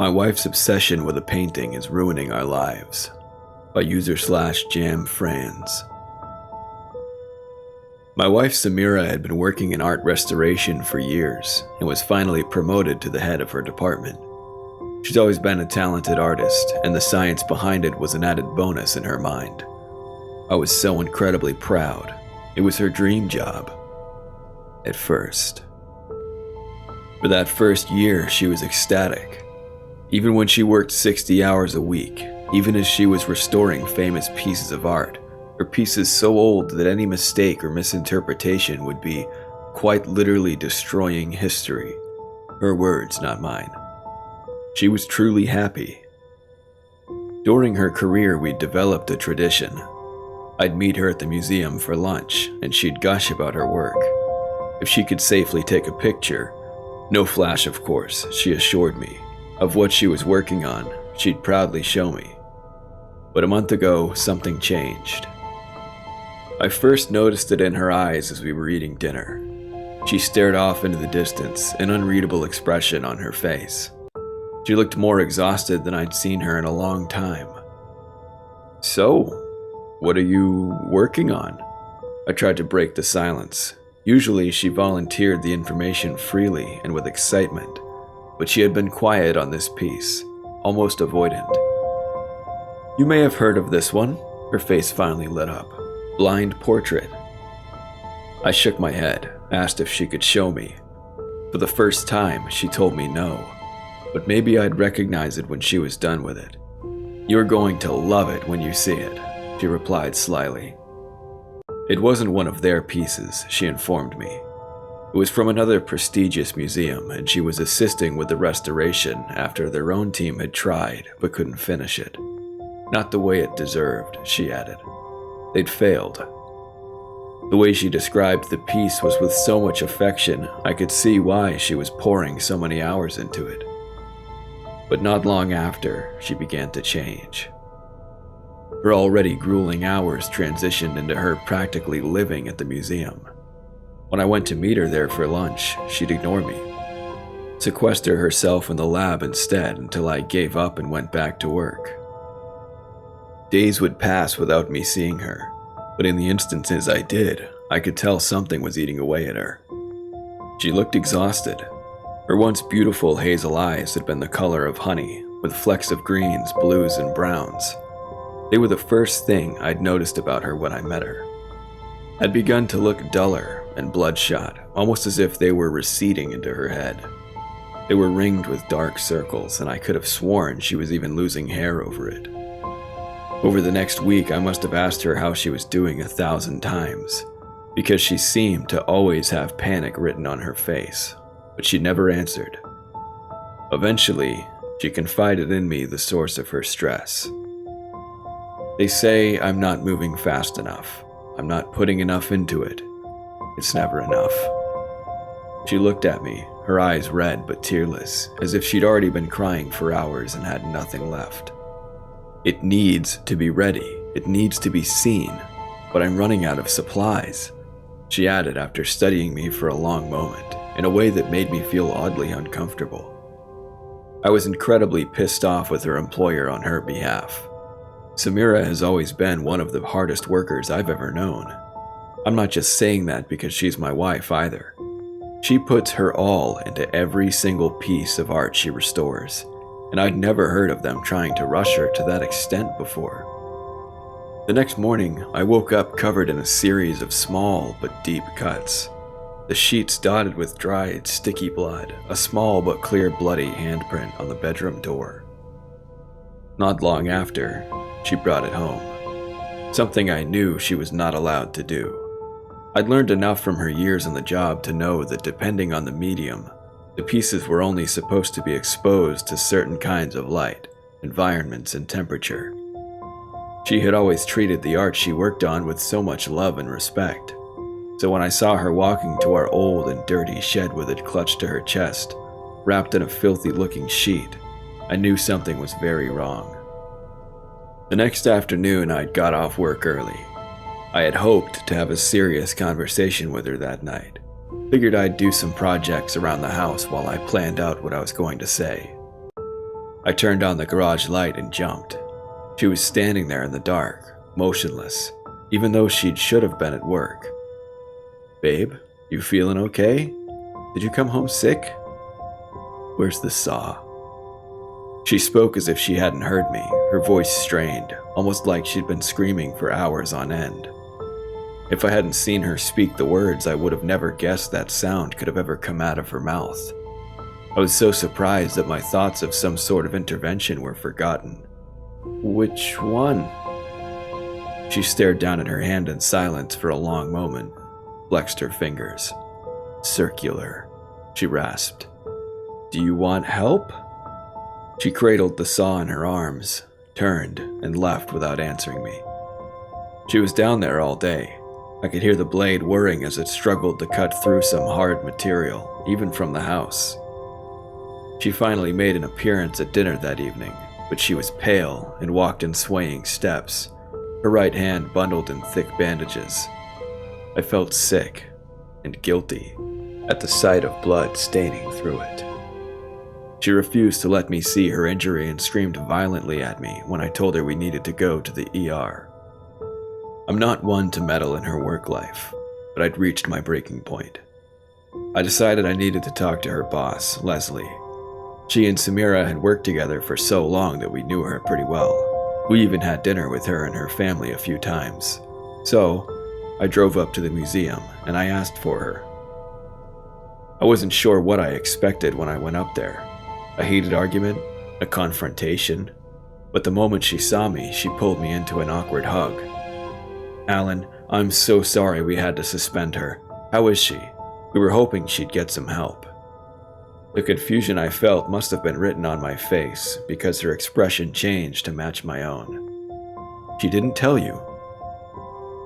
My wife's obsession with a painting is ruining our lives. By /JamFranz. My wife Samira had been working in art restoration for years and was finally promoted to the head of her department. She's always been a talented artist, and the science behind it was an added bonus in her mind. I was so incredibly proud. It was her dream job. At first. For that first year, she was ecstatic. Even when she worked 60 hours a week, even as she was restoring famous pieces of art, or pieces so old that any mistake or misinterpretation would be quite literally destroying history. Her words, not mine. She was truly happy. During her career, we'd developed a tradition. I'd meet her at the museum for lunch, and she'd gush about her work. If she could safely take a picture, no flash of course, she assured me, of what she was working on, she'd proudly show me. But a month ago, something changed. I first noticed it in her eyes as we were eating dinner. She stared off into the distance, an unreadable expression on her face. She looked more exhausted than I'd seen her in a long time. "So, what are you working on?" I tried to break the silence. Usually she volunteered the information freely and with excitement, but she had been quiet on this piece, almost avoidant. "You may have heard of this one." Her face finally lit up. "Blind portrait." I shook my head, asked if she could show me. For the first time, she told me no, but maybe I'd recognize it when she was done with it. "You're going to love it when you see it," she replied slyly. It wasn't one of their pieces, she informed me. It was from another prestigious museum, and she was assisting with the restoration after their own team had tried but couldn't finish it. Not the way it deserved, she added. They'd failed. The way she described the piece was with so much affection, I could see why she was pouring so many hours into it. But not long after, she began to change. Her already grueling hours transitioned into her practically living at the museum. When I went to meet her there for lunch, she'd ignore me, sequester herself in the lab instead until I gave up and went back to work. Days would pass without me seeing her, but in the instances I did, I could tell something was eating away at her. She looked exhausted. Her once beautiful hazel eyes had been the color of honey, with flecks of greens, blues, and browns. They were the first thing I'd noticed about her when I met her. Had begun to look duller and bloodshot, almost as if they were receding into her head. They were ringed with dark circles, and I could have sworn she was even losing hair over it. Over the next week, I must have asked her how she was doing 1,000 times, because she seemed to always have panic written on her face, but she never answered. Eventually, she confided in me the source of her stress. "They say I'm not moving fast enough. I'm not putting enough into it. It's never enough." She looked at me, her eyes red but tearless, as if she'd already been crying for hours and had nothing left. "It needs to be ready. It needs to be seen. But I'm running out of supplies," she added after studying me for a long moment, in a way that made me feel oddly uncomfortable. I was incredibly pissed off with her employer on her behalf. Samira has always been one of the hardest workers I've ever known. I'm not just saying that because she's my wife either. She puts her all into every single piece of art she restores, and I'd never heard of them trying to rush her to that extent before. The next morning, I woke up covered in a series of small but deep cuts. The sheets dotted with dried, sticky blood, a small but clear bloody handprint on the bedroom door. Not long after, she brought it home. Something I knew she was not allowed to do. I'd learned enough from her years on the job to know that depending on the medium, the pieces were only supposed to be exposed to certain kinds of light, environments, and temperature. She had always treated the art she worked on with so much love and respect. So when I saw her walking to our old and dirty shed with it clutched to her chest, wrapped in a filthy-looking sheet, I knew something was very wrong. The next afternoon, I'd got off work early. I had hoped to have a serious conversation with her that night. Figured I'd do some projects around the house while I planned out what I was going to say. I turned on the garage light and jumped. She was standing there in the dark, motionless, even though she should have been at work. "Babe, you feeling okay? Did you come home sick? Where's the saw?" She spoke as if she hadn't heard me, her voice strained, almost like she'd been screaming for hours on end. If I hadn't seen her speak the words, I would have never guessed that sound could have ever come out of her mouth. I was so surprised that my thoughts of some sort of intervention were forgotten. "Which one?" She stared down at her hand in silence for a long moment, flexed her fingers. "Circular," she rasped. "Do you want help?" She cradled the saw in her arms, turned, and left without answering me. She was down there all day. I could hear the blade whirring as it struggled to cut through some hard material, even from the house. She finally made an appearance at dinner that evening, but she was pale and walked in swaying steps, her right hand bundled in thick bandages. I felt sick and guilty at the sight of blood staining through it. She refused to let me see her injury and screamed violently at me when I told her we needed to go to the ER. I'm not one to meddle in her work life, but I'd reached my breaking point. I decided I needed to talk to her boss, Leslie. She and Samira had worked together for so long that we knew her pretty well. We even had dinner with her and her family a few times. So, I drove up to the museum and I asked for her. I wasn't sure what I expected when I went up there. A heated argument, a confrontation, but the moment she saw me, she pulled me into an awkward hug. "Alan, I'm so sorry we had to suspend her. How is she? We were hoping she'd get some help." The confusion I felt must have been written on my face because her expression changed to match my own. "She didn't tell you?"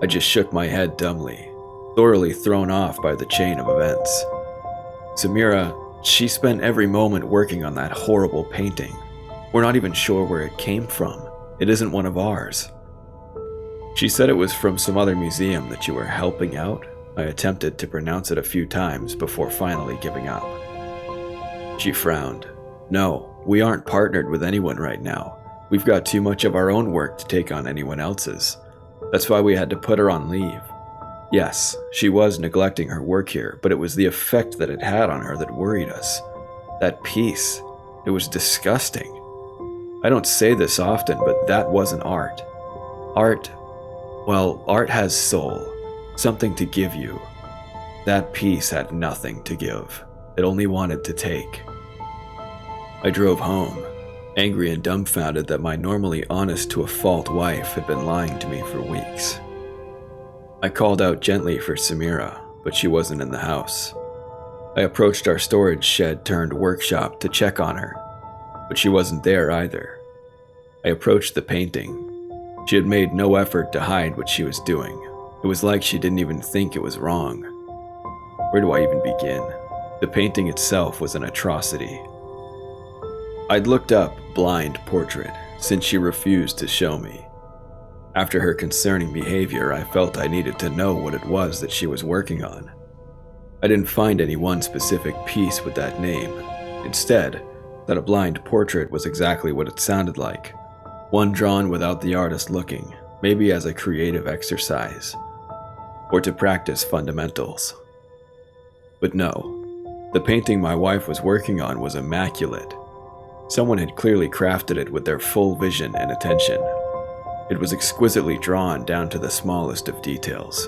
I just shook my head dumbly, thoroughly thrown off by the chain of events. "Samira, she spent every moment working on that horrible painting. We're not even sure where it came from. It isn't one of ours." "She said it was from some other museum that you were helping out." I attempted to pronounce it a few times before finally giving up. She frowned. "No, we aren't partnered with anyone right now. We've got too much of our own work to take on anyone else's. That's why we had to put her on leave. Yes, she was neglecting her work here, but it was the effect that it had on her that worried us. That piece, it was disgusting. I don't say this often, but that wasn't art. Art has soul, something to give you. That piece had nothing to give. It only wanted to take." I drove home, angry and dumbfounded that my normally honest-to-a-fault wife had been lying to me for weeks. I called out gently for Samira, but she wasn't in the house. I approached our storage shed-turned-workshop to check on her, but she wasn't there either. I approached the painting. She had made no effort to hide what she was doing. It was like she didn't even think it was wrong. Where do I even begin? The painting itself was an atrocity. I'd looked up blind portrait since she refused to show me. After her concerning behavior, I felt I needed to know what it was that she was working on. I didn't find any one specific piece with that name. Instead, that a blind portrait was exactly what it sounded like. One drawn without the artist looking, maybe as a creative exercise, or to practice fundamentals. But no, the painting my wife was working on was immaculate. Someone had clearly crafted it with their full vision and attention. It was exquisitely drawn down to the smallest of details.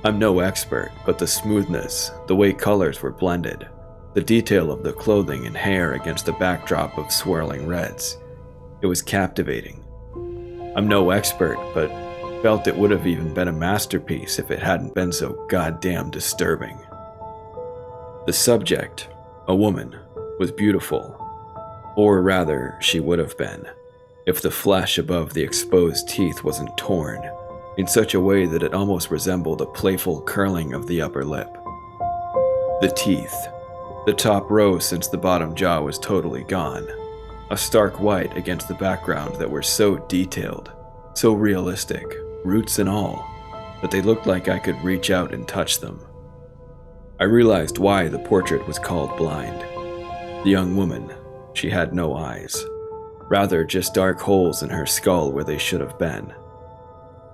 I'm no expert, but the smoothness, the way colors were blended, the detail of the clothing and hair against the backdrop of swirling reds, it was captivating. I'm no expert, but felt it would have even been a masterpiece if it hadn't been so goddamn disturbing. The subject, a woman, was beautiful. Or rather, she would have been, if the flesh above the exposed teeth wasn't torn in such a way that it almost resembled a playful curling of the upper lip. The teeth, the top row since the bottom jaw was totally gone, a stark white against the background that were so detailed, so realistic, roots and all, that they looked like I could reach out and touch them. I realized why the portrait was called blind. The young woman, she had no eyes. Rather, just dark holes in her skull where they should have been.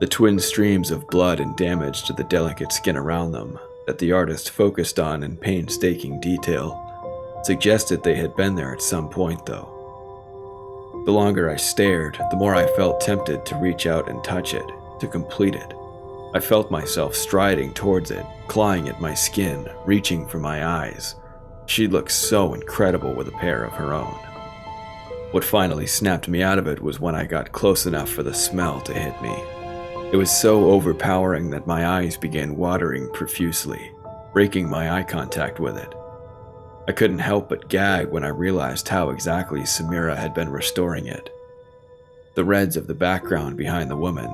The twin streams of blood and damage to the delicate skin around them that the artist focused on in painstaking detail suggested they had been there at some point, though. The longer I stared, the more I felt tempted to reach out and touch it, to complete it. I felt myself striding towards it, clawing at my skin, reaching for my eyes. She looked so incredible with a pair of her own. What finally snapped me out of it was when I got close enough for the smell to hit me. It was so overpowering that my eyes began watering profusely, breaking my eye contact with it. I couldn't help but gag when I realized how exactly Samira had been restoring it. The reds of the background behind the woman,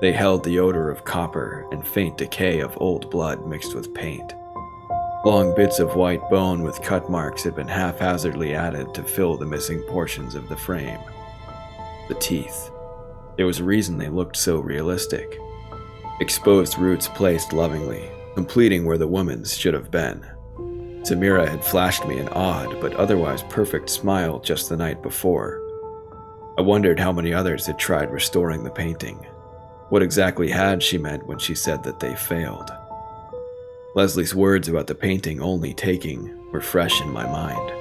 they held the odor of copper and faint decay of old blood mixed with paint. Long bits of white bone with cut marks had been haphazardly added to fill the missing portions of the frame. The teeth. There was a reason they looked so realistic. Exposed roots placed lovingly, completing where the woman's should have been. Samira had flashed me an odd but otherwise perfect smile just the night before. I wondered how many others had tried restoring the painting. What exactly had she meant when she said that they failed? Leslie's words about the painting only taking were fresh in my mind.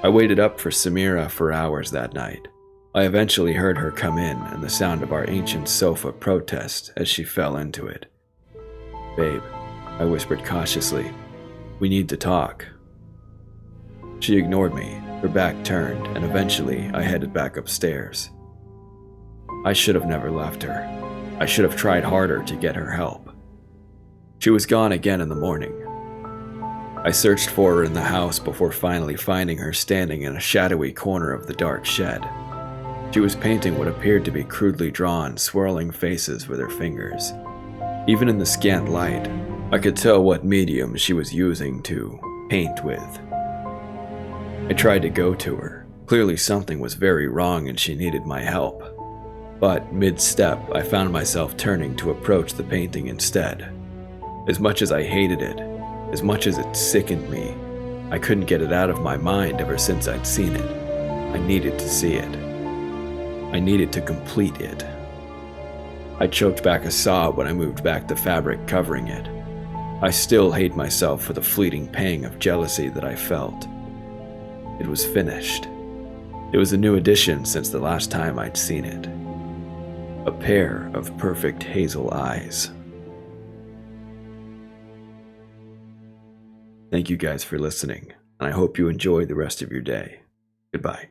I waited up for Samira for hours that night. I eventually heard her come in and the sound of our ancient sofa protest as she fell into it. "Babe," I whispered cautiously, "we need to talk." She ignored me, her back turned, and eventually I headed back upstairs. I should have never left her. I should have tried harder to get her help. She was gone again in the morning. I searched for her in the house before finally finding her standing in a shadowy corner of the dark shed. She was painting what appeared to be crudely drawn, swirling faces with her fingers. Even in the scant light, I could tell what medium she was using to paint with. I tried to go to her. Clearly something was very wrong and she needed my help. But mid-step, I found myself turning to approach the painting instead. As much as I hated it, as much as it sickened me, I couldn't get it out of my mind ever since I'd seen it. I needed to see it. I needed to complete it. I choked back a sob when I moved back the fabric covering it. I still hate myself for the fleeting pang of jealousy that I felt. It was finished. It was a new addition since the last time I'd seen it. A pair of perfect hazel eyes. Thank you guys for listening, and I hope you enjoy the rest of your day. Goodbye.